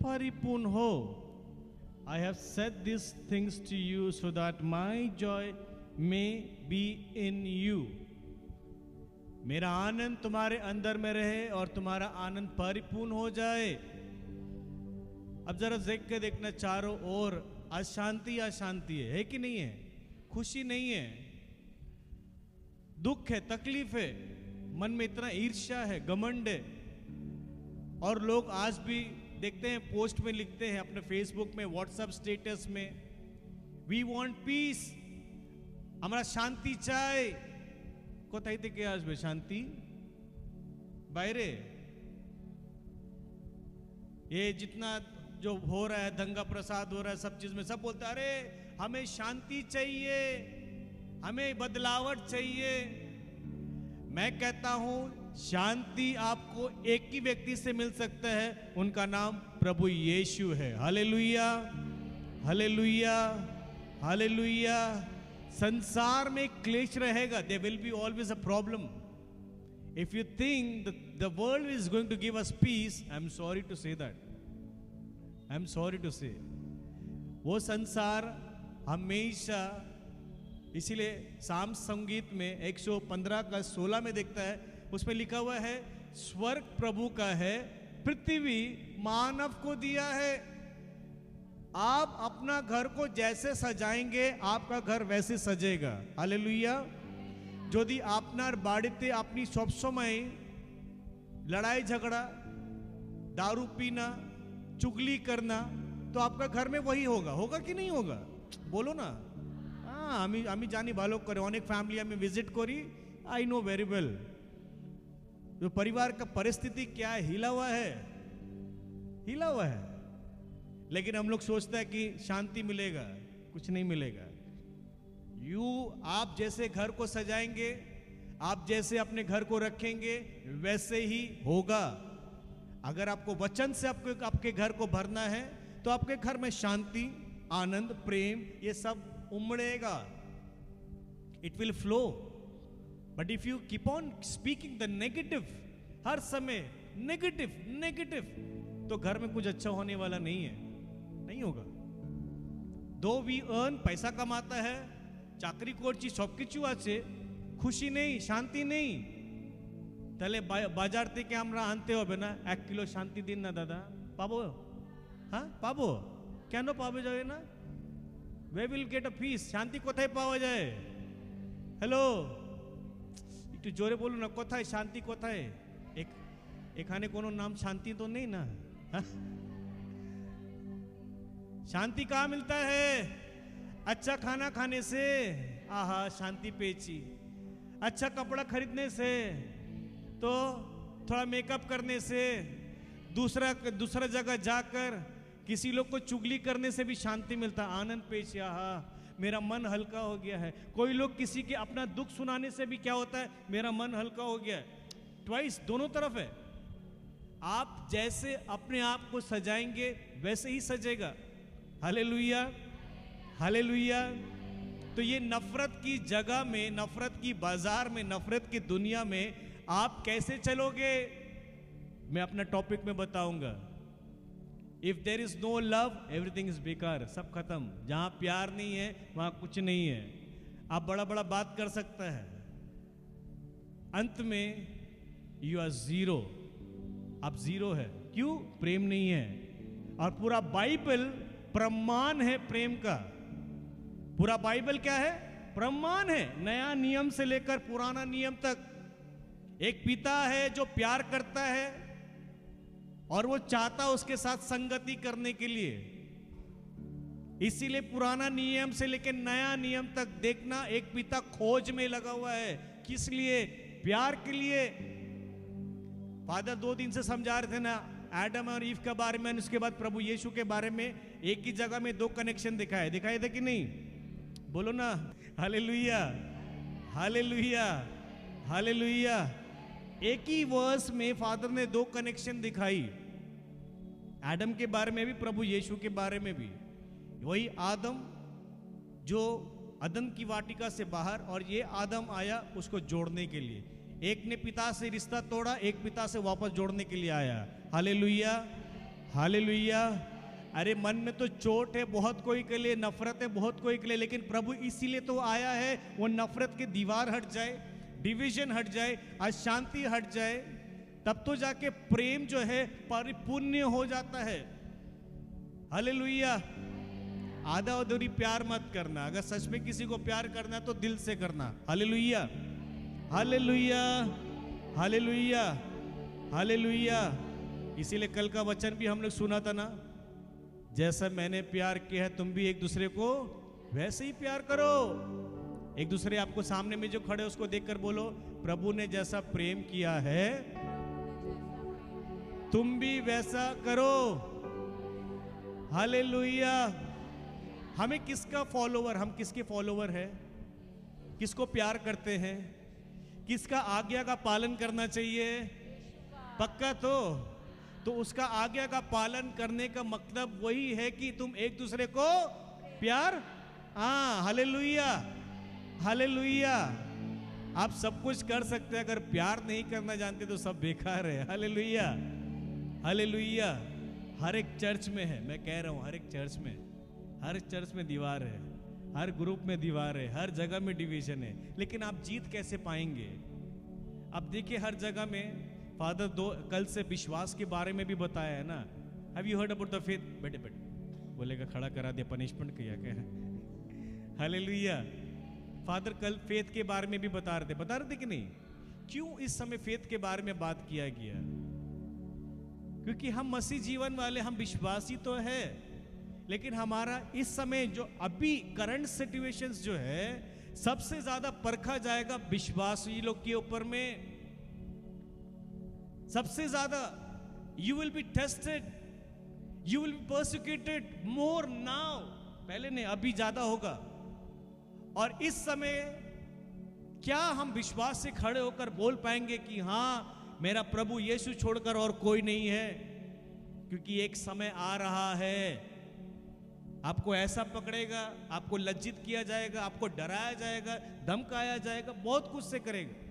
परिपूर्ण हो। I have said these things to you so that my joy may be in you. मेरा आनंद तुम्हारे अंदर में रहे और तुम्हारा आनंद परिपूर्ण हो जाए। अब जरा देख के देखना, चारों ओर अशांति अशांति है कि नहीं है? खुशी नहीं है, दुख है, तकलीफ है, मन में इतना ईर्ष्या है, घमंड है। और लोग आज भी देखते हैं, पोस्ट में लिखते हैं, अपने फेसबुक में, व्हाट्सएप स्टेटस में, वी वांट पीस, हमारा शांति चाहे। कोथाई थी के आज में शांति बाहरे, ये जितना जो हो रहा है, दंगा प्रसाद हो रहा है, सब चीज में सब बोलते हैं अरे हमें शांति चाहिए, हमें बदलावट चाहिए। मैं कहता हूं शांति आपको एक ही व्यक्ति से मिल सकता है, उनका नाम प्रभु यीशु है। Hallelujah, hallelujah, hallelujah. संसार में क्लेश रहेगा, there will be always a problem. If you think the world is going to give us peace, I am sorry to say that, I am sorry to say, वो संसार हमेशा, इसीलिए साम संगीत में 115 का 16 में देखता है, उसमें लिखा हुआ है स्वर्ग प्रभु का है, पृथ्वी मानव को दिया है। आप अपना घर को जैसे सजाएंगे आपका घर वैसे सजेगा। हालेलुया। यदि आपनार बाड़ीते अपनी सब समय लड़ाई झगड़ा, दारू पीना, चुगली करना, तो आपका घर में वही होगा। होगा कि नहीं होगा? बोलो ना। हाँ, আমি জানি ভালো করে, অনেক फैमिली আমি विजिट करी, आई नो वेरी वेल जो परिवार का परिस्थिति क्या है, हिला हुआ है, हिला हुआ है। लेकिन हम लोग सोचते हैं कि शांति मिलेगा, कुछ नहीं मिलेगा। आप जैसे घर को सजाएंगे, आप जैसे अपने घर को रखेंगे, वैसे ही होगा। अगर आपको वचन से आपके घर को भरना है तो आपके घर में शांति, आनंद, प्रेम, ये सब उमड़ेगा। It will flow. But if you keep on speaking the negative, हर समय नेगेटिव नेगेटिव, तो घर में कुछ अच्छा होने वाला नहीं है, नहीं होगा। दो वी अर्न, पैसा कमाता है, चाकरी করছি, সবকিছু আছে, খুশি নেই, শান্তি নেই, তাহলে বাজার থেকে আমরা আনতে হবে না 1 কিলো শান্তি দিন না দাদা, পাবো? হ্যাঁ পাবো, কেন পাবে যাবে না? where will get a peace? শান্তি কোথায় পাওয়া যায়? হ্যালো, একটু জোরে বলুন না, কোথায় শান্তি কোথায়? এখানে কোনো নাম শান্তি তো নেই না। शांति कहाँ मिलता है? अच्छा खाना खाने से, आहा शांति पेची। अच्छा कपड़ा खरीदने से, तो थोड़ा मेकअप करने से, दूसरा जगह जाकर किसी लोग को चुगली करने से भी शांति मिलता है, आनंद पेची। आहा मेरा मन हल्का हो गया है। कोई लोग किसी के अपना दुख सुनाने से भी क्या होता है, मेरा मन हल्का हो गया है। ट्वाइस, दोनों तरफ है। आप जैसे अपने आप को सजाएंगे वैसे ही सजेगा। Hallelujah, hallelujah. तो ये नफरत की जगह में, नफरत की बाजार में, नफरत की दुनिया में आप कैसे चलोगे, मैं अपना टॉपिक में बताऊंगा। If there is no love, everything is बेकार, सब खत्म। जहां प्यार नहीं है वहां कुछ नहीं है। आप बड़ा बड़ा बात कर सकता है, अंत में यू आर जीरो, आप जीरो है। क्यों? प्रेम नहीं है। और पूरा बाइबल प्रमाण है प्रेम का। पूरा बाइबल क्या है? प्रमाण है, नया नियम से लेकर पुराना नियम तक। एक पिता है जो प्यार करता है और वो चाहता उसके साथ संगति करने के लिए। इसीलिए पुराना नियम से लेकर नया नियम तक देखना, एक पिता खोज में लगा हुआ है। किस लिए? प्यार के लिए। फादर 2 दिन से समझा रहे थे ना एडम और ईव के बारे में, उसके बाद प्रभु यीशु के बारे में। एक ही जगह में 2 कनेक्शन दिखाए थे कि नहीं? बोलो ना, हालेलुया, हालेलुया, हालेलुया। एक ही वर्स में फादर ने 2 कनेक्शन दिखाई, एडम के बारे में भी, प्रभु यीशु के बारे में भी। वही आदम जो अदन की वाटिका से बाहर, और ये आदम आया उसको जोड़ने के लिए। एक ने पिता से रिश्ता तोड़ा, एक पिता से वापस जोड़ने के लिए आया। Hallelujah, hallelujah. अरे मन में तो चोट है बहुत कोई के लिए, नफरत है बहुत कोई के लिए, लेकिन प्रभु इसीलिए तो आया है वो नफरत की दीवार हट जाए, डिवीजन हट जाए, अशांति हट जाए, तब तो जाके प्रेम जो है परिपूर्ण हो जाता है। हालेलुया। आधा अधूरी प्यार मत करना, अगर सच में किसी को प्यार करना है तो दिल से करना। Hallelujah, hallelujah, hallelujah, hallelujah. इसीलिए कल का वचन भी हम लोग सुना था ना, जैसा मैंने प्यार किया है तुम भी एक दूसरे को वैसे ही प्यार करो। एक दूसरे आपको सामने में जो खड़े उसको देखकर बोलो, प्रभु ने जैसा प्रेम किया है तुम भी वैसा करो। हालेलुया। हमें किसका फॉलोवर, हम किसके फॉलोवर है? किसको प्यार करते हैं? किसका आज्ञा का पालन करना चाहिए? पक्का तो उसका आज्ञा का पालन करने का मतलब वही है कि तुम एक दूसरे को प्यार। हाँ, हालेलुया, हालेलुया। आप सब कुछ कर सकते हैं, अगर प्यार नहीं करना जानते तो सब बेकार है। Hallelujah, hallelujah. हर एक चर्च में है, मैं कह रहा हूं, हर चर्च में दीवार है, हर ग्रुप में दीवार है, हर जगह में डिवीजन है, लेकिन आप जीत कैसे पाएंगे? अब देखिए हर जगह में फादर कल से विश्वास के बारे में भी बताया है ना। Have you heard about the faith? बेटे बोलेगा खड़ा करा दिया, पनिशमेंट किया क्या? हालेलुया। फादर कल फेथ के बारे में भी बता रहे थे कि नहीं? क्यों इस समय फेथ के बारे में बात किया गया? क्योंकि हम मसीह जीवन वाले, हम विश्वासी तो है, लेकिन हमारा इस समय जो अभी करंट सिचुएशंस जो है, सबसे ज्यादा परखा जाएगा विश्वासी लोग के ऊपर में। सबसे ज्यादा you will be tested, you will B persecuted more now. पहले नहीं, अभी ज्यादा होगा। और इस समय क्या हम विश्वास से खड़े होकर बोल पाएंगे कि हां, मेरा प्रभु यीशु छोड़कर और कोई नहीं है? क्योंकि एक समय आ रहा है, आपको ऐसा पकड़ेगा, आपको लज्जित किया जाएगा, आपको डराया जाएगा, धमकाया जाएगा, बहुत कुछ से करेगा।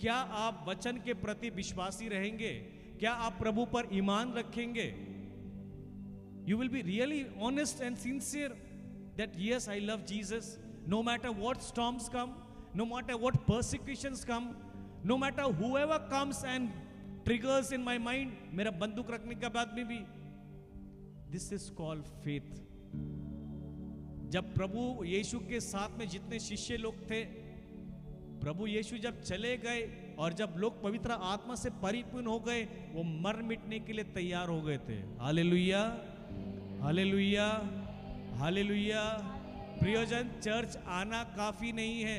क्या आप वचन के प्रति विश्वासी रहेंगे? क्या आप प्रभु पर ईमान रखेंगे? You will be really honest and sincere that yes I love Jesus, no matter what storms come, no matter what persecutions come, no matter whoever comes and triggers in my mind. मेरा बंदूक रखने के बाद में भी, this is called faith. जब प्रभु यीशु के साथ में जितने शिष्य लोग थे, प्रभु यीशु जब चले गए और जब लोग पवित्र आत्मा से परिपूर्ण हो गए, वो मर मिटने के लिए तैयार हो गए थे। Hallelujah, hallelujah, hallelujah. प्रियजन, चर्च आना काफी नहीं है,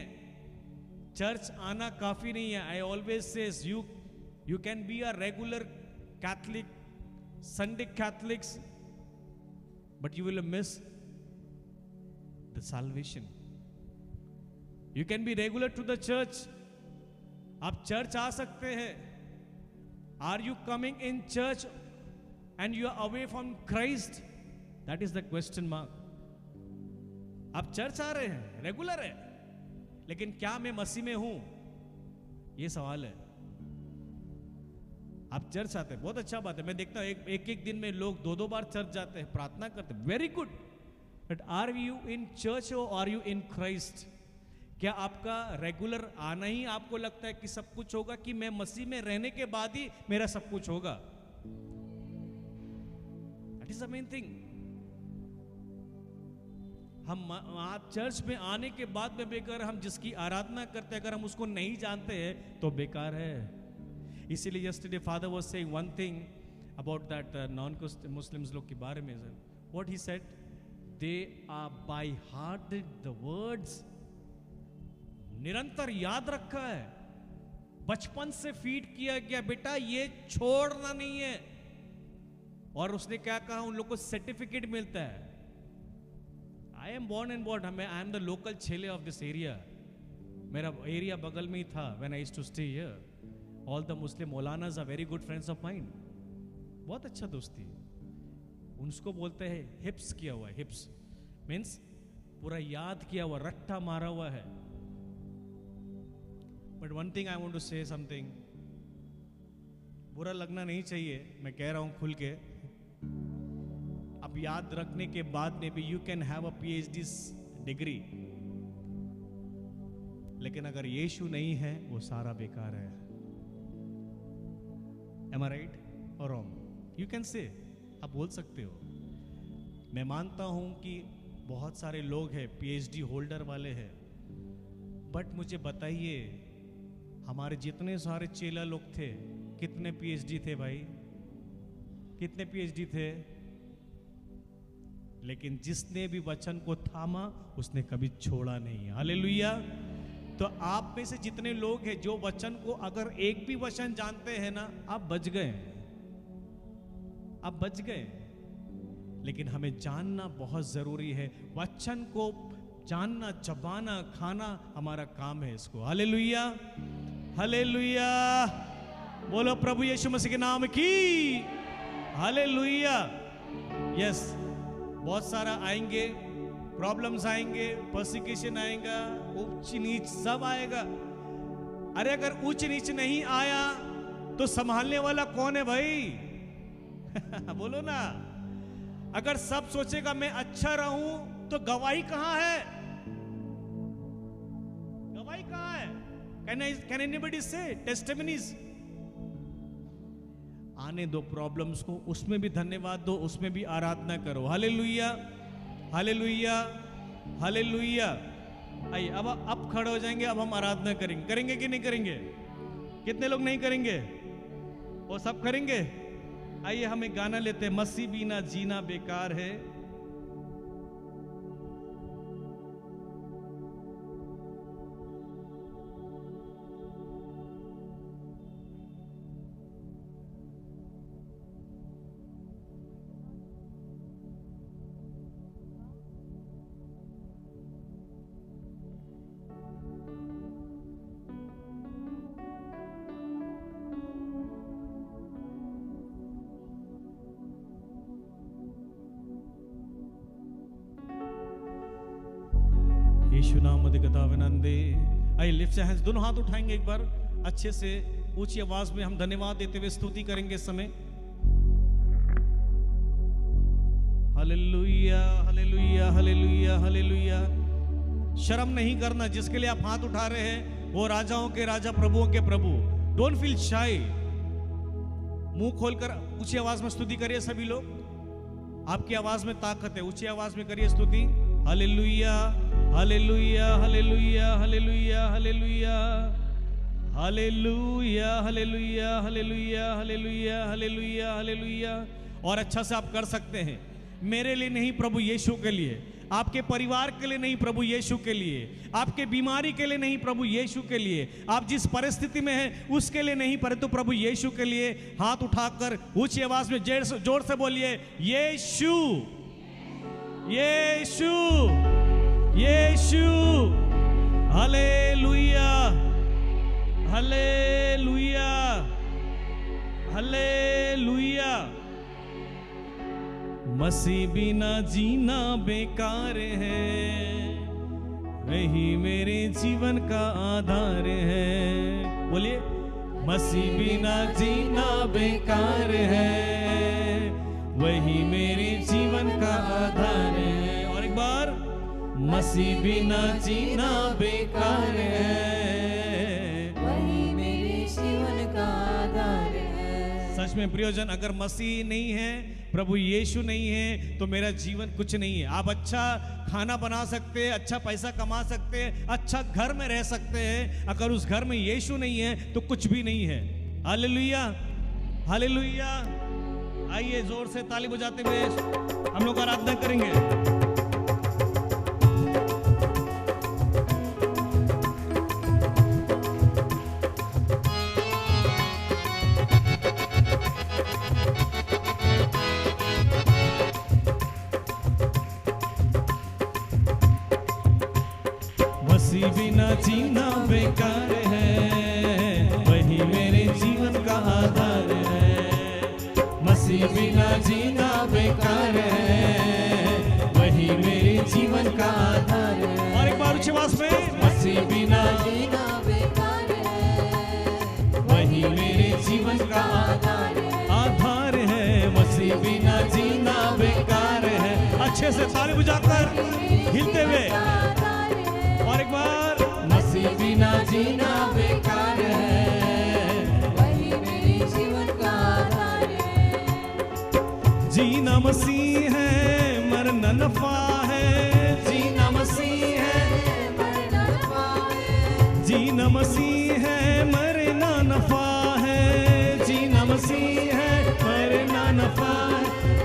चर्च आना काफी नहीं है। I always says you can be a regular Catholic, Sunday Catholics, but you will miss the salvation. You can be regular to the church. आप चर्च आ सकते हैं। Are you coming in church and you are away from Christ? That is the question mark. आप church आ रहे हैं, regular है, लेकिन क्या मैं मसीह में हूं? ये सवाल है। आप चर्च आते हैं, बहुत अच्छा बात है। मैं देखता हूं एक दिन में लोग दो बार चर्च जाते हैं, प्रार्थना करते हैं, very good. But are you in church और आर यू इन क्राइस्ट? क्या आपका रेगुलर आना ही आपको लगता है कि सब कुछ होगा, कि मैं मसीह में रहने के बाद ही मेरा सब कुछ होगा? That is the main thing. हम आप चर्च में आने के बाद में बेकार, हम जिसकी आराधना करते हैं अगर हम उसको नहीं जानते हैं तो बेकार है। इसीलिए yesterday father was saying one thing about that non Muslims लोग के बारे में। What he said, they are by hearted the words. निरंतर याद रखा है, बचपन से फीड किया गया, बेटा ये छोड़ना नहीं है। और उसने क्या कहा, उन लोग को सर्टिफिकेट मिलता है। I am born and born, I am the local छेले ऑफ दिस एरिया। मेरा एरिया बगल में ही था when I used to stay here. All the Muslim मौलानाज are very good friends of mind. बहुत अच्छा दोस्ती। उनको बोलते हैं हिप्स किया हुआ है। हिप्स मीन्स पूरा याद किया हुआ, रट्टा मारा हुआ है। But one thing I want to say something, बुरा लगना नहीं चाहिए, मैं कह रहा हूं खुल के। सब याद रखने के बाद में भी you can have a PhD degree, लेकिन अगर यीशु नहीं है वो सारा बेकार है। Am I right or wrong? You can say, आप बोल सकते हो। मैं मानता हूं कि बहुत सारे लोग हैं पीएचडी होल्डर वाले हैं, बट मुझे बताइए हमारे जितने सारे चेला लोग थे कितने पीएचडी थे भाई? कितने पीएचडी थे? लेकिन जिसने भी वचन को थामा उसने कभी छोड़ा नहीं। हालेलुया। तो आप में से जितने लोग हैं जो वचन को अगर एक भी वचन जानते हैं ना, आप बच गए, आप बच गए। लेकिन हमें जानना बहुत जरूरी है, वचन को जानना, चबाना, खाना हमारा काम है इसको। Hallelujah, hallelujah. बोलो प्रभु यीशु मसीह के नाम की हालेलुया। यस, बहुत सारा आएंगे, प्रॉब्लम्स आएंगे, पर्सिक्यूशन आएगा, उच्च नीच सब आएगा। अरे अगर उच्च नीच नहीं आया तो संभालने वाला कौन है भाई? बोलो ना। अगर सब सोचेगा मैं अच्छा रहूं तो गवाही कहां है? गवाही कहां है? कैन एनीबॉडी से टेस्टिमनीज? आने दो प्रॉब्लम्स को, उसमें भी धन्यवाद दो, उसमें भी आराधना करो। Hallelujah, hallelujah, hallelujah. आइए अब खड़े हो जाएंगे, अब हम आराधना करेंगे। करेंगे कि नहीं करेंगे? कितने लोग नहीं करेंगे? वो सब करेंगे। आइए हम एक गाना लेते हैं, मसीह बिना जीना बेकार है। यीशु नाम अधिगतावनंदे। आइए लिफ्ट हैंड्स, दोनों हाथ उठाएंगे एक बार अच्छे से, ऊंची आवाज में हम धन्यवाद देते हुए स्तुति करेंगे इस समय। Hallelujah, hallelujah, hallelujah, hallelujah. शर्म नहीं करना, जिसके लिए आप हाथ उठा रहे हैं वो राजाओं के राजा, प्रभुओं के प्रभु। डोंट फील शाई। मुंह खोलकर ऊंची आवाज में स्तुति करिए सभी लोग। आपकी आवाज में ताकत है, ऊंची आवाज में करिए स्तुति। Hallelujah, hallelujah, hallelujah, hallelujah, hallelujah, hallelujah, hallelujah, hallelujah, hallelujah, hallelujah, hallelujah. और अच्छा से आप कर सकते हैं। मेरे लिए नहीं, प्रभु यीशु के लिए। आपके परिवार के लिए नहीं, प्रभु यीशु के लिए। आपके बीमारी के लिए नहीं, प्रभु यीशु के लिए। आप जिस परिस्थिति में हैं उसके लिए नहीं, परंतु प्रभु यीशु के लिए हाथ उठाकर ऊंची आवाज में जोर से बोलिए, Yeshu, Yeshu, Yeshu. Hallelujah, hallelujah, hallelujah. मसीह बिना जीना बेकार है, वही मेरे जीवन का आधार है। बोलिए, मसीह बिना जीना बेकार है, वही मेरे जीवन का आधार है। और एक बार, मसीह बिना जीना बेकार है, वही मेरे जीवन का आधार है। सच में प्रियजन, अगर मसीह नहीं है, प्रभु यीशु नहीं है, तो मेरा जीवन कुछ नहीं है। आप अच्छा खाना बना सकते हैं, अच्छा पैसा कमा सकते हैं, अच्छा घर में रह सकते हैं, अगर उस घर में यीशु नहीं है तो कुछ भी नहीं है। Hallelujah, hallelujah. आइए जोर से ताली बजाते हुए हम लोग आराधना करेंगे। मसीह बिना जीना बेकार है, वही मेरे जीवन का आधार है। मसीह बिना जीना बेकार है, वही मेरे जीवन का आधार है। और एक बार ऊंची आवाज में, मसीह बिना जीना बेकार है, वही मेरे जीवन का आधार है। आधार है। मसीह बिना जीना बेकार अच्छे से ताली बजाकर हिलते हुए और एक बार मसीह बिना जीना बेकार है, वही मेरे जीवन का आधार है। जीना मसीह है मरना नफा है, जीना मसीह है मरना नफा है, जीना मसीह है मरना नफा है, जीना मसीह है मरना नफा है,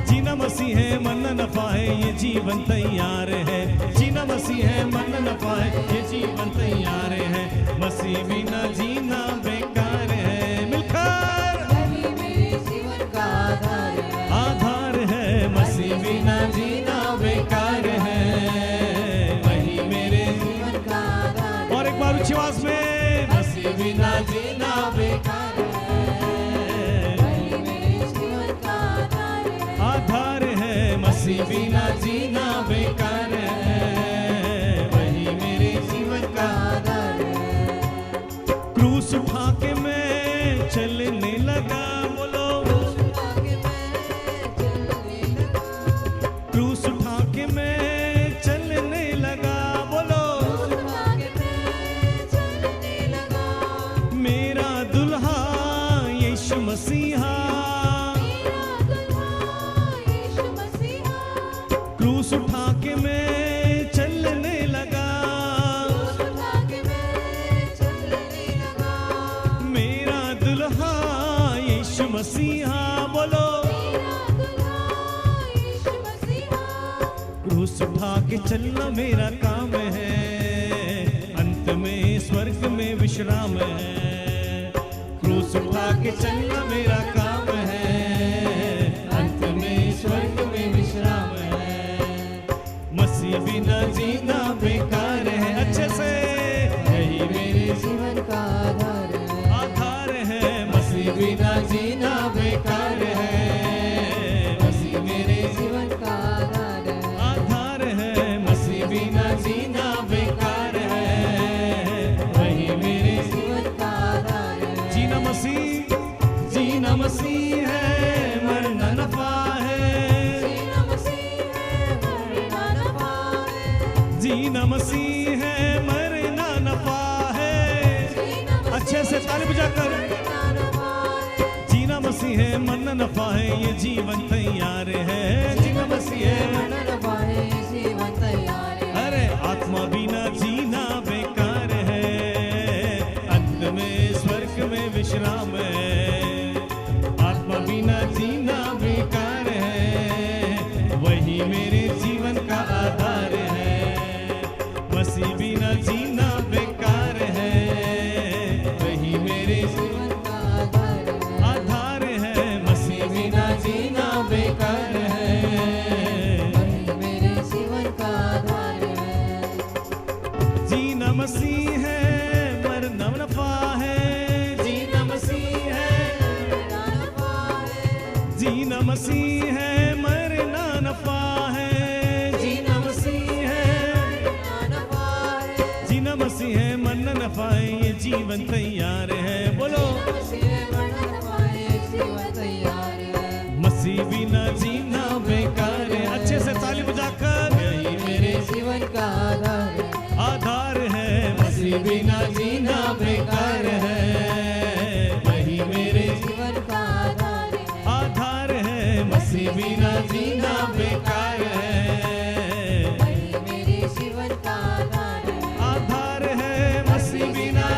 जीना मसीह है मरना नफा है, ये जीवन तैयार है, जीना मसीह है मरना नफा है, ये जीवन तैयार है, मसीह बिना जीना बेकार है। मिलकर वही मेरे जीवन का आधार है, मसीह बिना जीना बेकार है, वही मेरे जीवन का आधार और एक बार उच्च आवाज में मसीह बिना जीना बेकार है, वही मेरे जीवन का आधार है, मसीह बिना जीना बेकार है, वही मेरे जीवन का आधार है। क्रूस उठा के मैं चलने लगा, बोलो आगे मैं चलने लगा, क्रूस उठा के मैं चलने लगा, बोलो आगे मैं चलने लगा, मेरा दुल्हा यीशु मसीहा, मेरा दुल्हा यीशु मसीहा, क्रूस उठा के मैं चलने लगा, आगे मैं चलने लगा, मेरा दुल्हा यीशु मसीहा, बोलो मेरा दुल्हा यीशु मसीहा, क्रूस उठा के चलना मेरा काम है, अंत में स्वर्ग में विश्राम है, क्रूस उठा के चलना मेरा काम है, अंत में स्वर्ग में विश्राम है, मसीह बिना जीना बेकार है, अच्छे से यही मेरे जीवन का आधार है, आधार है, मसीह बिना जीना बेकार है, मसीह मेरे जीवन का आधार है, आधार है, मसीह बिना जीना बेकार है, वही मेरे जीवन का आधार है। जीना मसीह है मरना नफा है, जीना मसीह है मरना नफा है, जीना मसीह है मरना नफा है, जीना अच्छे से ताली बजाकर मरना नफा है, जीना मसीह है मरना नफा है, ये जीवन तैयार है, जीना मसीह है मरना नफा है, जीवन तैयार है। अरे आत्मा बिना जीना बेकार है, अंत में स्वर्ग में विश्राम है, आत्मा बिना जीना बेकार है, वही मेरे जीवन का आधार है, मसीह बिना जीना बेकार है, वही मेरे जीवन का आधार है, आधार है, मसीह बिना जीना बेकार है, वही मेरे जीवन का आधार है। जीना मसीह है मरना नफा है, जीना मसीह है, मरना नफा है, जीना मसीह है मरना नफा है, जीना मसीह है, मरना नफा है, जीना मसीह है मरना नफा है, ये जीवन तैयार है, बोलो मसीह मरना नफा है, जीवन तैयार है। मसीह बिना जीना बेकार है, अच्छे से ताली बजाकर यही मेरे जीवन का आधार है, आधार है, मसीह बिना जीना बेकार है, वही मेरे जीवन का आधार है, आधार है, मसीह बिना जीना बेकार है, वही मेरे जीवन का आधार है, आधार है, मसीह बिना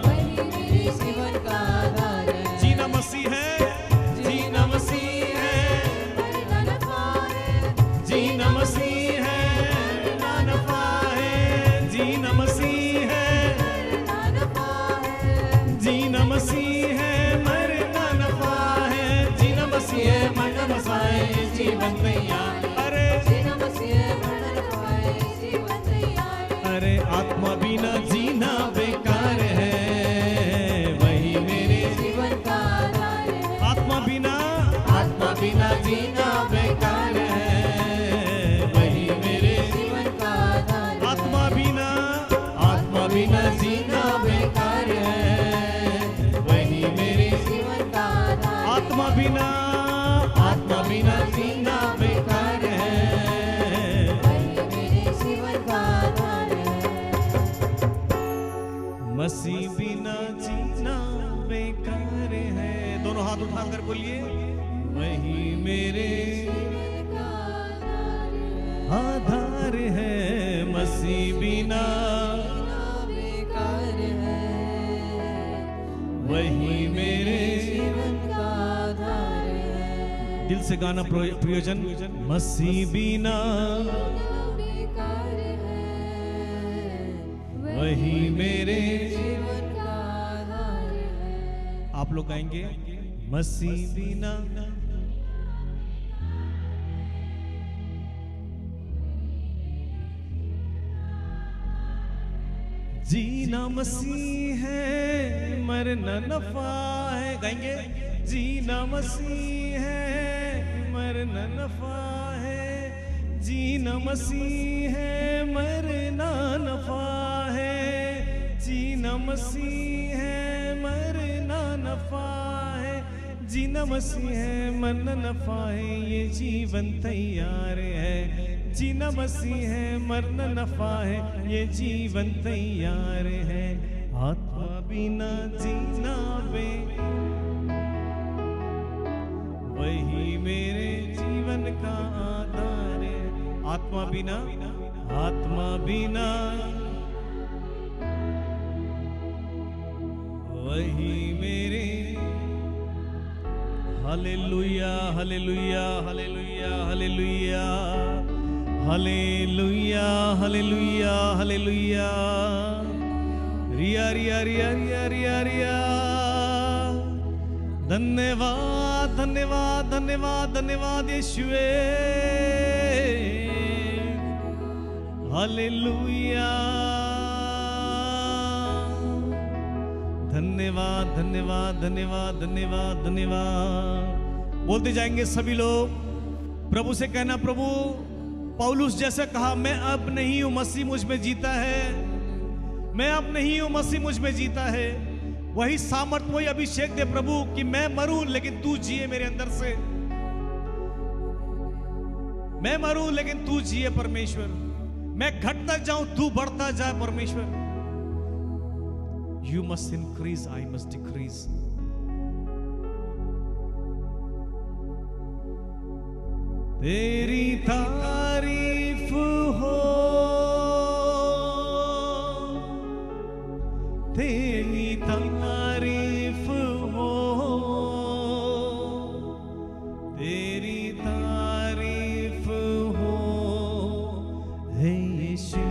वही मेरे जीवन का आधार है। जीना मसीह है, जीना मसीह है, मरना नफा है, जीना मसीह है ना नफा है, जीना मसीह है, मरना नफा है, जीना मसीह है मरना नफा है, जीना मसीह है मरना नफा है, ये जीवन तैयार, अरे जीना मसीह मरना नफा है, जीवन तैयार है। अरे आत्मा बिना जीना बेकार है, वही मेरे जीवन का आधार है, आत्मा बिना जीना बेकार है, वही मेरे जीवन का आधार है, आत्मा बिना जीना बेकार है, वही मेरे जीवन का आधार है, आत्मा बिना आत्मा बिना जीना बेकार है। वही मेरे जीवन का आधार है। मसीह बिना जीना बेकार है। दोनों हाथ उठाकर बोलिए, वही मेरे जीवन का आधार है। आधार है। मसीह बिना जीना बेकार है। वही मेरे जीवन का आधार है। दिल से गाना प्रयोजन, मसीह बिना जीना बेकार है। वही मेरे। जीवन का आधार है। आप लोग गाएंगे, मसीह बिना जीना मसीह है, मरना नफा है। गाएंगे, जीना मसीह है, मरना नफा है। जीना मसीह है, मरना नफा है। जीना मसीह है, मरना नफा है। जीना मसीह है, मरना नफा है। ये जीवन तैयार है। जीना मसीह है, मरना नफा है। ये जीवन तैयार है। आत्मा बिना जीना बे, वही मेरे जीवन का आधार है। आत्मा बिना, आत्मा बिना वही मेरे। Hallelujah, hallelujah, hallelujah, hallelujah, hallelujah, hallelujah, hallelujah. रिया रिया रिया रिया रिया रिया। धन्यवाद, धन्यवाद, धन्यवाद, धन्यवाद यीशुए। हालेलुया। धन्यवाद, धन्यवाद, धन्यवाद, धन्यवाद, धन्यवाद। बोलते जाएंगे सभी लोग। प्रभु से कहना, प्रभु पौलुस जैसे कहा, मैं अब नहीं हूं, मसीह मुझ में जीता है। मैं अब नहीं हूं, मसीह मुझ में जीता है। वही सामर्थ, वही अभिषेक दे प्रभु कि मैं मरूं लेकिन तू जिए मेरे अंदर से। मैं मरूं लेकिन तू जिए परमेश्वर। मैं घटता जाऊं, तू बढ़ता जाए परमेश्वर। You must increase, I must decrease. तेरी तारीफ हो, तेरी तारीफ हो, तेरी तारीफ हो, हे यीशु।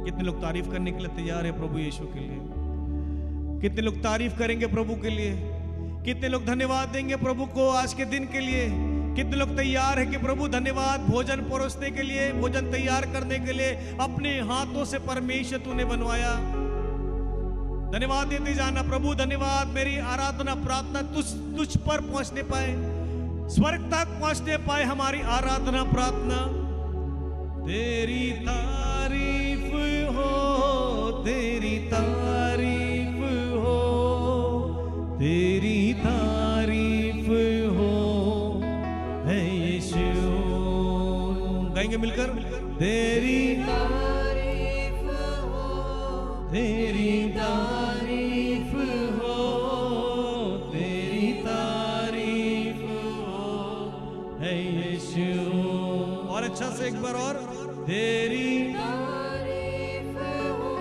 कितने लोग तारीफ करने के लिए तैयार है प्रभु यीशु के लिए? कितने लोग तारीफ करेंगे प्रभु के लिए? कितने लोग धन्यवाद देंगे प्रभु को आज के दिन के लिए? कितने लोग तैयार है कि प्रभु धन्यवाद, भोजन परोसने के लिए, भोजन तैयार करने के लिए अपने हाथों से परमेश्वर तूने बनवाया। धन्यवाद देते जाना प्रभु। धन्यवाद, मेरी आराधना प्रार्थना तुझ पर पहुंचने पाए, स्वर्ग तक पहुंचने पाए हमारी आराधना प्रार्थना। तेरी तारीफ हो, तेरी तारीफ हो, तेरी तारीफ हो, है यीशु। गाएंगे मिलकर, तेरी तारीफ हो, तेरी तारीफ हो, तेरी तारीफ हो, है यीशु। और अच्छा से एक बार और, तेरी तारीफ हो,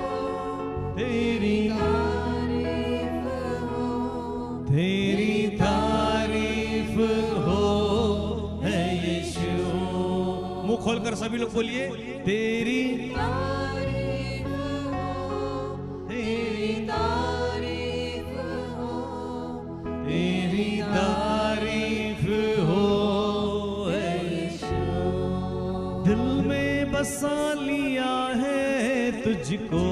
तेरी तारीफ हो, तेरी तारीफ हो, है यीशु। मुंह खोलकर सभी लोग बोलिए, तेरी तारीफ हो, तेरी तारीफ हो, तेरी तारीफ हो, है यीशु। दिल में बसा लिया है तुझको,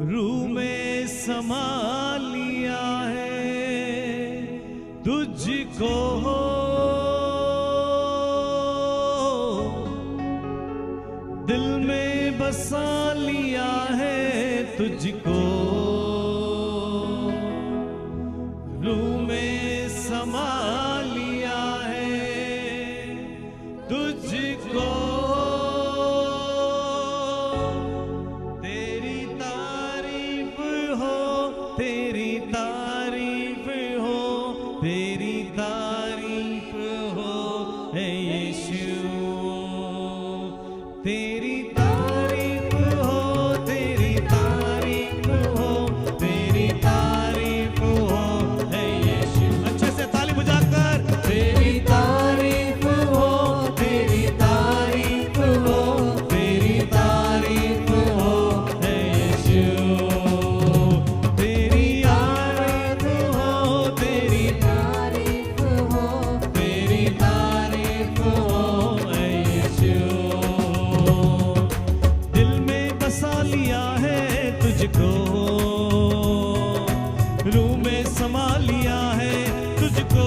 रूह में समा लिया है तुझको। दिल में बसा लिया है तुझको, तेरी तारीफ हो, तेरी तारीफ हो हे यीशु। तेरी तारीफ हो, तेरी तारीफ हो, तेरी तारीफ हो हे यीशु। अच्छे से ताली बजाकर तेरी तारीफ हो, तेरी तारीफ हो, तेरी तारीफ हो हे यीशु। तेरी आराध हो, तेरी तारीफ हो, तेरी तारीफ हो हे यीशु। दिल में बसा लिया है तुझको, रूह में समा लिया है तुझको,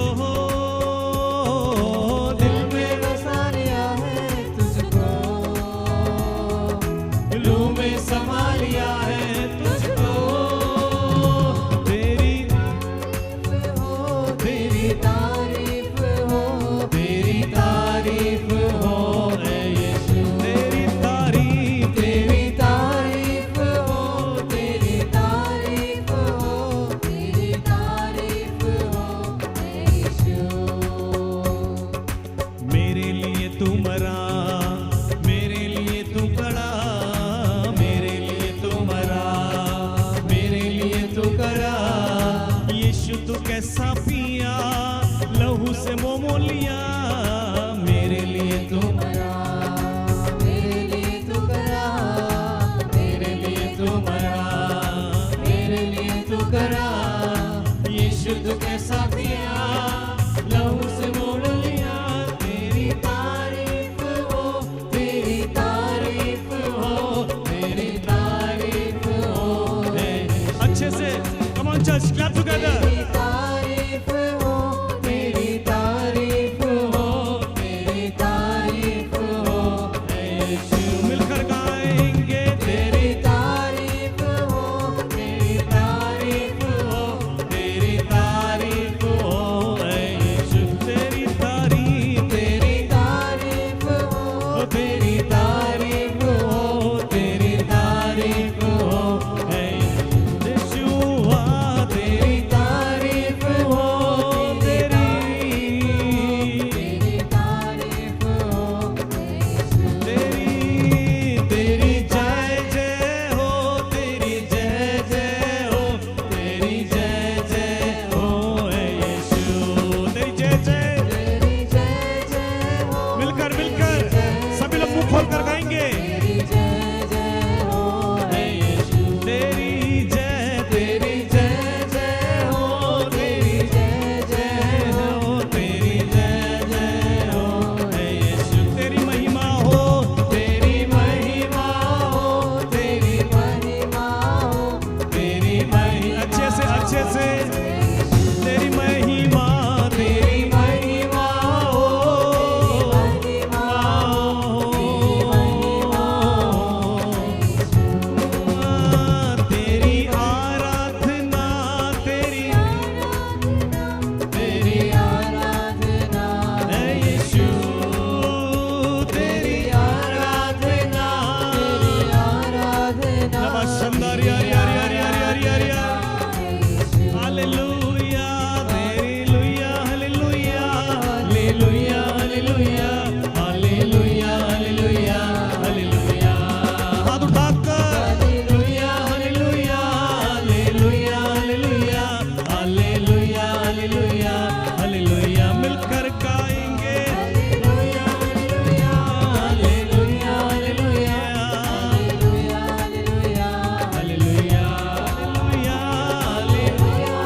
दिल में बसा लिया है तुझको, रूह में समा लिया है तुझको। तेरी हो तेरी तारीफ हो, तेरी तारीफ हो हे यीशु। तेरी तारीफ, तेरी तारीफ हो, तेरी तारीफ हो, तेरी तारीफ हो यीशु। मेरे लिए तू मरा, मेरे लिए तू कड़ा, मेरे लिए तू मरा, मेरे लिए तू करा। यीशु तू कैसा पिया, लहू से मोह लिया, मेरे लिए तू मरा, मेरे लिए तू करा, मेरे लिए तू मरा, मेरे लिए तू करा। यीशु तू कैसा पिया, लहू से मोह लिया, तेरी तारीफ हो, तेरी तारीफ हो, तेरी तारीफ हो हे। अच्छे से come on church clap together। तेरी तारीफ हो, तेरी तारीफ हो, तेरी तारीफ हो यीशु मिलकर गाएंगे तेरी तेरी तारीफ हो, तेरी तारीफ हो, तेरी तारीफ हो यीशु। तेरी तारीफ, तेरी तारीफ हो, तेरी तारीफ हो, तेरी तारीफ हो यीशु। तेरी तारीफ हो, तेरी तेरी तारीफ हो यीशु। तेरी तेरी जय जय हो, तेरी जय जय हो, तेरी जय जय हो यीशु। तेरी जय जय, तेरी जय जय हो, मिलकर मिलकर सभी लोग मुंह खोल कर गाएंगे। तेरी जय जय हो यीशु तेरी जय, तेरी जय जय हो, तेरी जय जय हो, तेरी जय जय हो यीशु। तेरी महिमा हो, तेरी महिमा हो, तेरी महिमा हो, तेरी महिमा। अच्छे से तेरी महिमा, तेरी महिमा हो, महिमा तेरी आराधना, तेरी तेरी आराधना है यीशु। तेरी आराधना, आराधना नमस्कार यार यार यार यार यार यार यार। हालेलुया, तेरी लुया, hallelujah, hallelujah, hallelujah, hallelujah, hallelujah, hallelujah. हाथ उठाकर hallelujah, hallelujah, hallelujah, hallelujah, hallelujah, hallelujah, hallelujah. मिलकर गाएंगे hallelujah, hallelujah, hallelujah, hallelujah, hallelujah, hallelujah, hallelujah, hallelujah.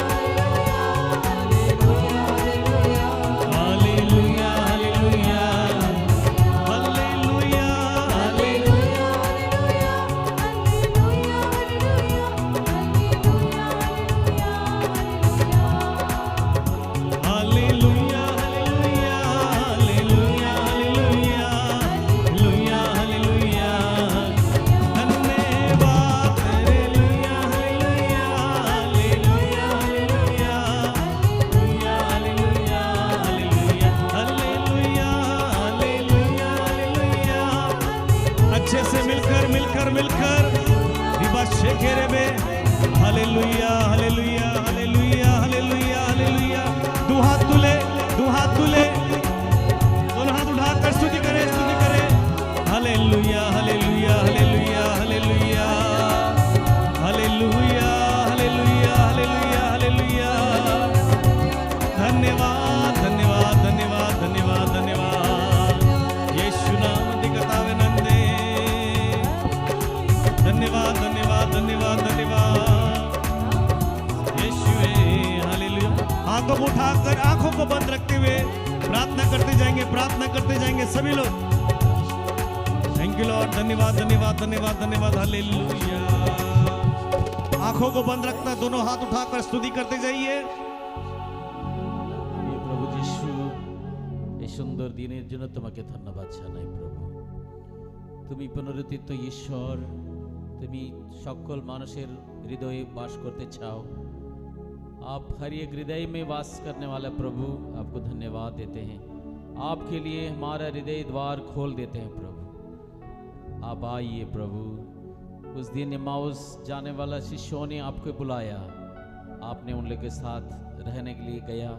धन्यवाद धन्यवाद धन्यवाद धन्यवाद धन्यवाद यीशु नाम दी कतावे नंदे धन्यवाद धन्यवाद धन्यवाद धन्यवाद यीशु हालेलुया। आंखों को उठाकर आंखों को बंद रखते हुए प्रार्थना करते जाएंगे सभी लोग। थैंक यू लॉर्ड, धन्यवाद धन्यवाद धन्यवाद धन्यवाद हालेलुया। आंखों को बंद रखना, दोनों हाथ उठाकर स्तुति करते जाइए। প্রভু যিশু, এই সুন্দর দিনের জন্য তোমাকে ধন্যবাদ জানাই প্রভু। তুমি পুনরুত্থিত ঈশ্বর, তুমি সকল মানুষের হৃদয়ে বাস করতে চাও। आप हर एक हृदय में वास करने वाला प्रभु, आपको धन्यवाद देते हैं। आपके लिए हमारा हृदय द्वार खोल देते हैं प्रभु। आप आइए प्रभु। उस दिन एमाउस जाने वाला शिष्यों ने आपको बुलाया, आपने उन लोगों के साथ रहने के लिए गया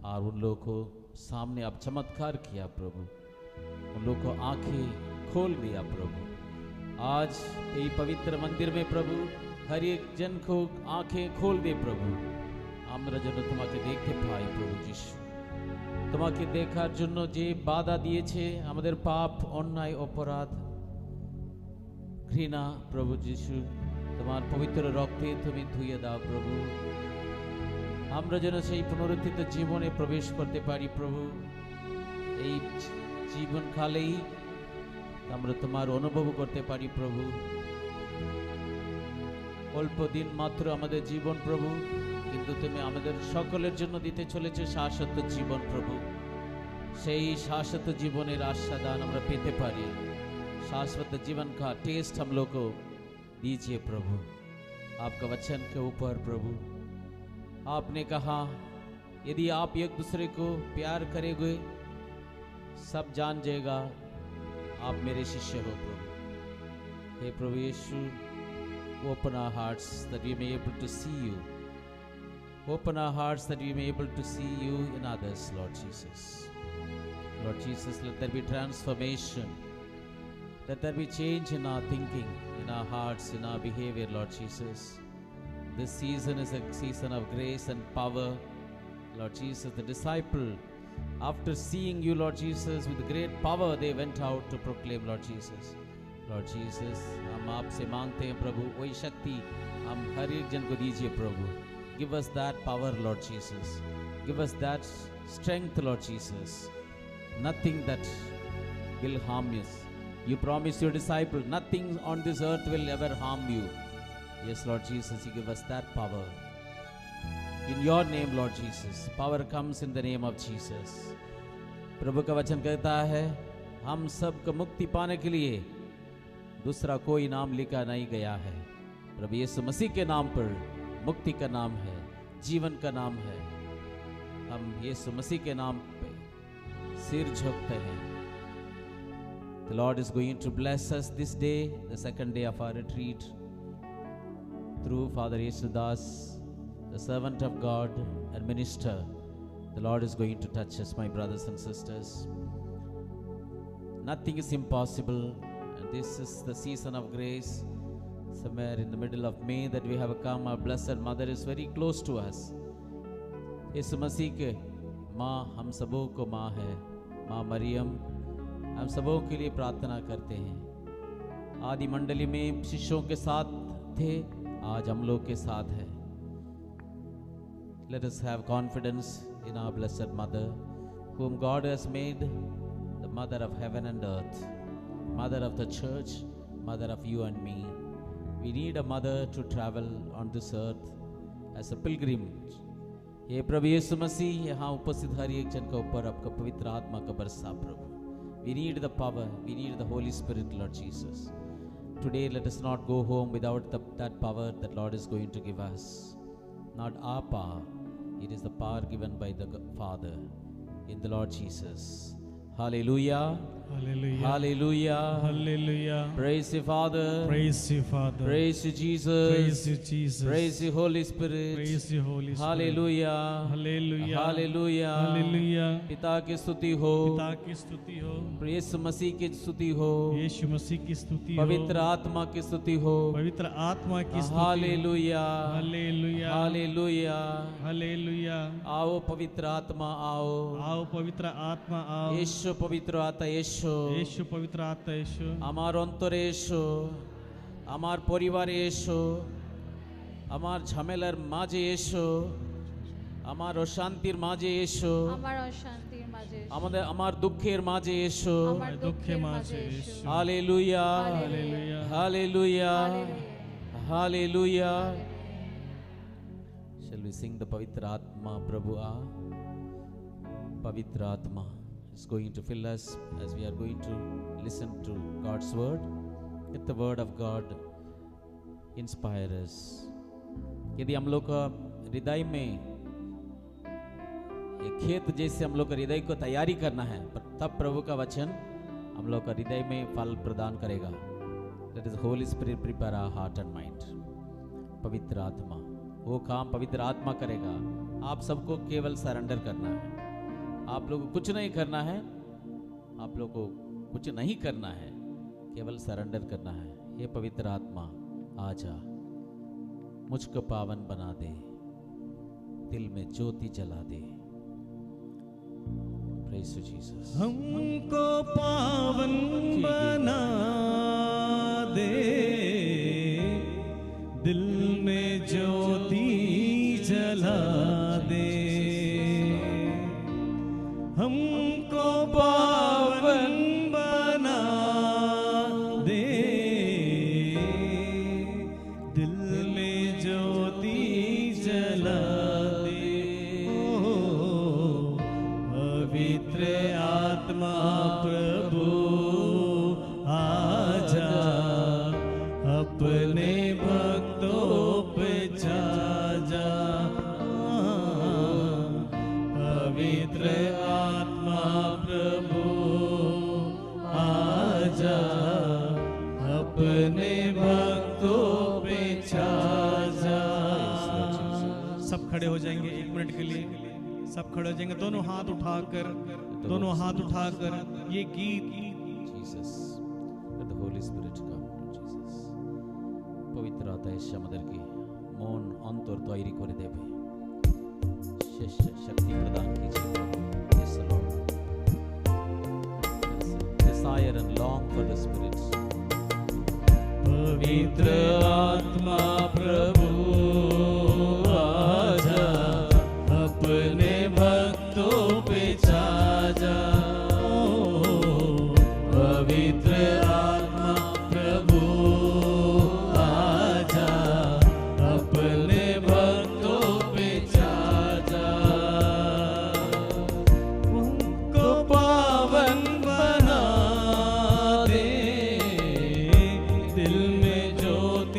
और उन लोगों को सामने आप चमत्कार किया प्रभु। उन लोगों को आंखें खोल दिया प्रभु। आज ये पवित्र मंदिर में प्रभु हर एक जन को आंखें खोल दे प्रभु। আমরা যেন তোমাকে দেখতে পাই প্রভু যিশু। তোমাকে দেখার জন্য যে বাধা দিয়েছে আমাদের পাপ, অন্যায়, অপরাধ, ঘৃণা প্রভু যিশু, তোমার পবিত্র রক্তে তুমি ধুয়ে দাও প্রভু। আমরা যেন সেই পুনরুত্থিত জীবনে প্রবেশ করতে পারি প্রভু। এই জীবন কালেই আমরা তোমার অনুভব করতে পারি প্রভু। অল্প দিন মাত্র আমাদের জীবন প্রভু, কিন্তু তুমি আমাদের সকলের জন্য দিতে চলেছে শাশ্বত জীবন প্রভু। সেই শাশ্বত জীবনের আস্বাদন আমরা পেতে পারি। शाश्वत जीवन का टेस्ट हम लोग को दीजिए प्रभु। आपका वचन के ऊपर प्रभु आपने कहा, यदि आप एक दूसरे को प्यार करेंगे सब जान जाएगा आप मेरे शिष्य हो प्रभु। हे प्रभु यीशु, open our hearts that we may be able to see you. Open our hearts that we may be able to see you in others, Lord Jesus. Lord Jesus, let there be transformation. Let there be change in our thinking, in our hearts, in our behavior, Lord Jesus. This season is a season of grace and power, Lord Jesus. The disciple, after seeing you, Lord Jesus, with great power, they went out to proclaim, Lord Jesus. Lord Jesus, हम आपसे मांगते हैं प्रभु, वही शक्ति हम हर एक जन को दीजिए प्रभु। Give us that power, Lord Jesus. Give us that strength, Lord Jesus. Nothing that will harm us. You promise your disciple, nothing on this earth will ever harm you. Yes, Lord Jesus, you give us that power. In your name, Lord Jesus, power comes in the name of Jesus. प्रभु का वचन कहता है, हम सब को मुक्ति पाने के लिए दूसरा कोई नाम लिखा नहीं गया है। प्रभु यीशु मसीह के नाम पर मुक्ति का नाम है, जीवन का नाम है। हम यीशु मसीह के नाम पे सिर झुकते हैं। The Lord is going to bless us this day, the second day of our retreat, through Father Yesudas, the servant of God and minister. The Lord is going to touch us, my brothers and sisters. Nothing is impossible, and this is the season of grace. Somewhere in the middle of May that we have come, our blessed mother is very close to us. यीशु मसीह के माँ हम सबों को माँ है, माँ मरियम हम सबों के लिए प्रार्थना करते हैं। आदि मंडली में शिष्यों के साथ थे, आज हम लोग के साथ है। Let us have confidence in our blessed mother, whom God has made the mother of heaven and earth, mother of the church, mother of you and me. We need a mother to travel on this earth as a pilgrim. हे प्रभु यीशु मसीह, यहाँ उपस्थित हर एक जन के ऊपर आपका पवित्र आत्मा का बरसा प्रभु। We need the power, we need the Holy Spirit, Lord Jesus. Today let us not go home without that power that Lord is going to give us. Not our power, it is the power given by the Father in the Lord Jesus. Hallelujah, Hallelujah. Hallelujah. Hallelujah. Praise you, Father. Praise you, Father. Praise you, Jesus. Praise you, Jesus. Praise you, Holy Spirit. Praise you, Holy Spirit. Hallelujah. Hallelujah. Hallelujah. Hallelujah. पिता की स्तुति हो, पिता की स्तुति हो, यीशु मसीह की स्तुति हो, यीशु मसीह की स्तुति हो, पवित्र आत्मा की स्तुति हो। पवित्र आत्मा की स्तुति हो। हालेलुया। हालेलुया। हालेलुया। हालेलुया। आओ पवित्र आत्मा आओ। आओ पवित्र आत्मा आओ। यीशु पवित्र आत्मा यीशु। यीशु पवित्र आत्मा यीशु। আমার অন্তরে এসো, আমার পরিবারে এসো, আমার ঝামেলার মাঝে এসো, আমার অশান্তির মাঝে এসো, আমার অশান্তির মাঝে এসো, আমার দুঃখের মাঝে এসো। আমার দুঃখের মাঝে এসো। Hallelujah. Hallelujah. Hallelujah. Hallelujah. Hallelujah. Shall we sing the पवित्र आत्मा प्रभु आ? पवित्र आत्मा is going to fill us as we are going to listen to God's word. Let the word of God inspire us. यदि हम लोग का हृदय में एक खेत जैसे हम लोग का हृदय को तैयारी करना है, तब प्रभु का वचन हम लोग का हृदय में फल प्रदान करेगा. Let the Holy Spirit prepare our heart and mind. पवित्र आत्मा वो काम पवित्र आत्मा करेगा. आप सबको केवल सरेंडर करना है. आप लोगों को कुछ नहीं करना है. आप लोगों को कुछ नहीं करना है, केवल सरेंडर करना है. ये पवित्र आत्मा आजा, मुझको पावन बना दे, दिल में ज्योति जला दे. Praise you, Jesus. हमको पावन बना दे, दिल में ज्योति जला दे. हमको पावन बना दे, दिल में ज्योति जला दे. ओ पवित्र आत्मा प्रभु आजा, अपने भक्तों पे छा जा. पवित्र आत्मा प्रभु आजा, अपने भक्तों पे छा जा. सब खड़े हो जाएंगे 1 मिनट के लिए. सब खड़े हो जाएंगे, दोनों हाथ उठाकर, दोनों हाथ उठाकर ये गीत. Jesus, let the Holy Spirit come, Lord Jesus. পবিত্র আত্মা এসে আমাদেরকে মন অন্তর তৈরি করে দেবে. শেষ শক্তি প্রদান कीजिए प्रभु. Yes Lord. Desire and long for the Spirit. पवित्र आत्मा प्रभु आजा, अपने भक्तों पे छा जा. पवित्र आत्मा प्रभु आजा, अपने भक्तों पे छा जा. हमको पावन बना दे, दिल में ज्योति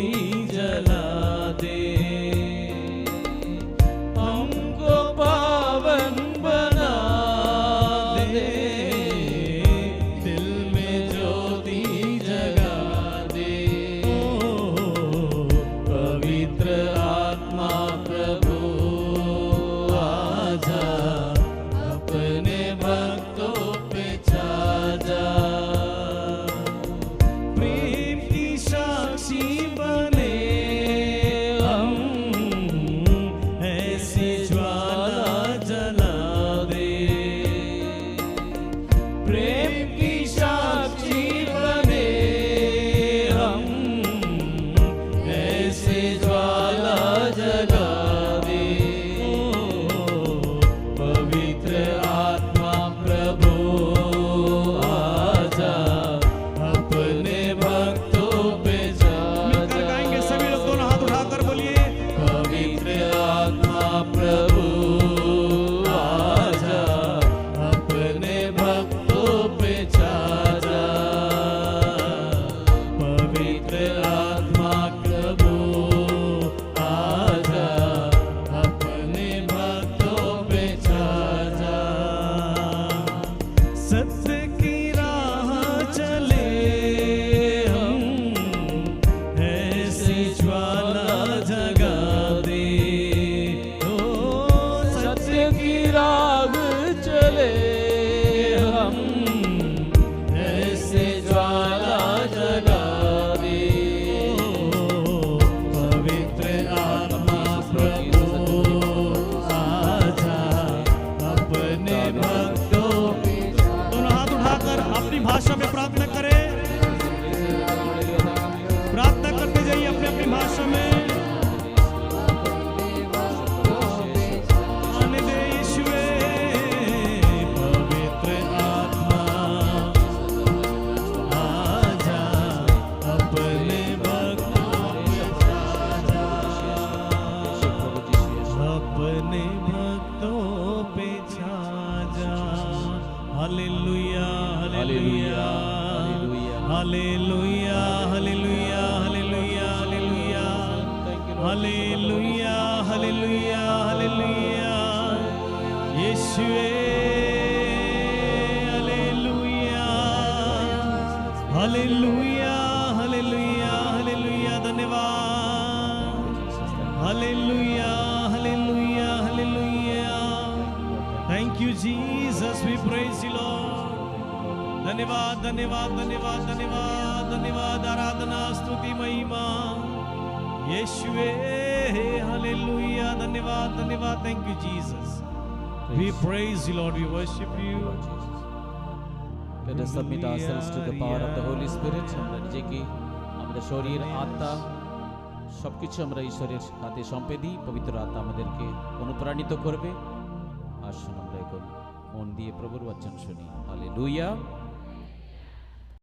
Hallelujah, hallelujah, hallelujah, hallelujah. Thank you, Lord. Hallelujah, hallelujah, hallelujah. Yeshua, hallelujah. Hallelujah, hallelujah, hallelujah. धन्यवाद. Hallelujah, hallelujah, hallelujah. Thank you, Jesus. We praise you, Lord. धन्यवाद, धन्यवाद, धन्यवाद, धन्यवाद, धन्यवाद. आराधना, स्तुति, महिमा यीशुए. हालेलुया. धन्यवाद, धन्यवाद. Thank you, Jesus. We praise you, Lord. We worship you. Let us submit ourselves to the power of the Holy Spirit. আমরা নিজেকে আমাদের শরীর আত্মা সবকিছু আমরা ঈশ্বরের হাতে সঁপে দিই। পবিত্র আত্মা আমাদেরকে অনুপ্রাণিত করবে। আসুন আমরা এখন মন দিয়ে প্রভুর বচন শুনি। হালেলুয়া।